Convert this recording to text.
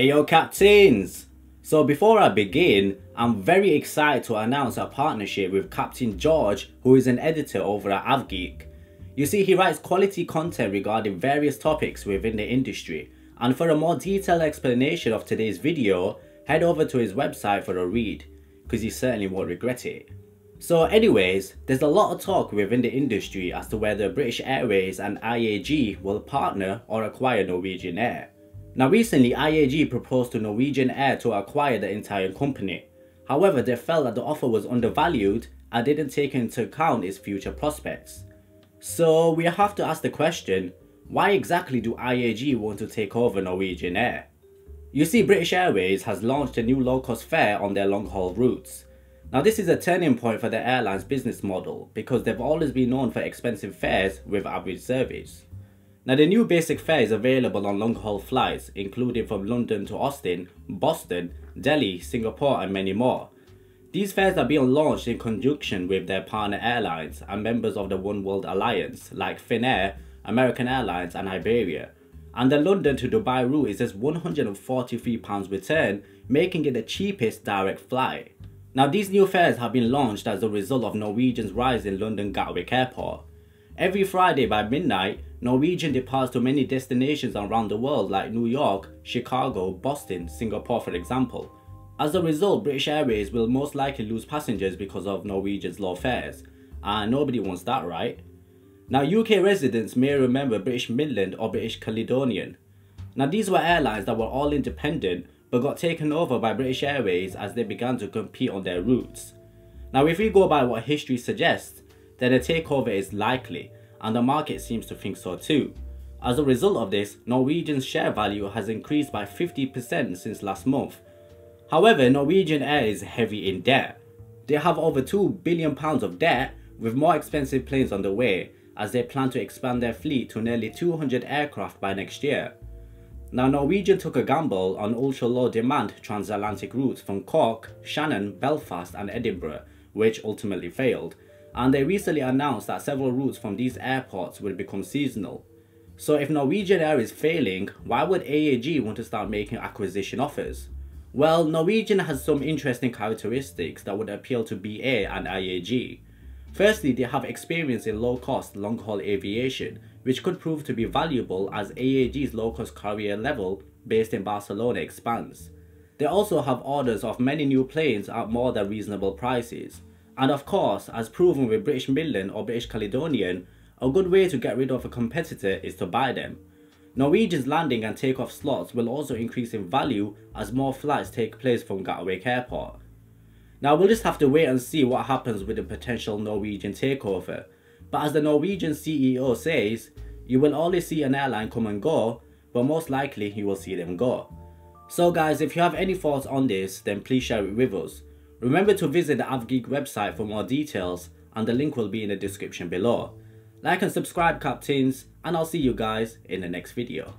Ayo Captains! So before I begin, I'm very excited to announce a partnership with Captain George, who is an editor over at AvGeek. You see, he writes quality content regarding various topics within the industry, and for a more detailed explanation of today's video, head over to his website for a read, because you certainly won't regret it. So anyways, there's a lot of talk within the industry as to whether British Airways and IAG will partner or acquire Norwegian Air. Now recently, IAG proposed to Norwegian Air to acquire the entire company. However, they felt that the offer was undervalued and didn't take into account its future prospects. So we have to ask the question, why exactly do IAG want to take over Norwegian Air? You see, British Airways has launched a new low-cost fare on their long-haul routes. Now this is a turning point for the airline's business model because they've always been known for expensive fares with average service. Now the new basic fare is available on long-haul flights, including from London to Austin, Boston, Delhi, Singapore and many more. These fares are being launched in conjunction with their partner airlines and members of the One World Alliance like Finnair, American Airlines and Iberia. And the London to Dubai route is just £143 return, making it the cheapest direct flight. Now these new fares have been launched as a result of Norwegian's rise in London Gatwick Airport. Every Friday by midnight, Norwegian departs to many destinations around the world like New York, Chicago, Boston, Singapore for example. As a result, British Airways will most likely lose passengers because of Norwegian's low fares, and nobody wants that, right? Now UK residents may remember British Midland or British Caledonian. Now these were airlines that were all independent but got taken over by British Airways as they began to compete on their routes. Now if we go by what history suggests, then a takeover is likely, and the market seems to think so too. As a result of this, Norwegian's share value has increased by 50% since last month. However, Norwegian Air is heavy in debt. They have over £2 billion of debt, with more expensive planes on the way, as they plan to expand their fleet to nearly 200 aircraft by next year. Now Norwegian took a gamble on ultra-low demand transatlantic routes from Cork, Shannon, Belfast and Edinburgh, which ultimately failed. And they recently announced that several routes from these airports will become seasonal. So if Norwegian Air is failing, why would IAG want to start making acquisition offers? Well, Norwegian has some interesting characteristics that would appeal to BA and IAG. Firstly, they have experience in low-cost, long-haul aviation, which could prove to be valuable as IAG's low-cost carrier level based in Barcelona expands. They also have orders of many new planes at more than reasonable prices. And of course, as proven with British Midland or British Caledonian, a good way to get rid of a competitor is to buy them. Norwegian's landing and takeoff slots will also increase in value as more flights take place from Gatwick Airport. Now we'll just have to wait and see what happens with the potential Norwegian takeover. But as the Norwegian CEO says, you will always see an airline come and go, but most likely you will see them go. So guys, if you have any thoughts on this, then please share it with us. Remember to visit the AvGeek website for more details, and the link will be in the description below. Like and subscribe, Captains, and I'll see you guys in the next video.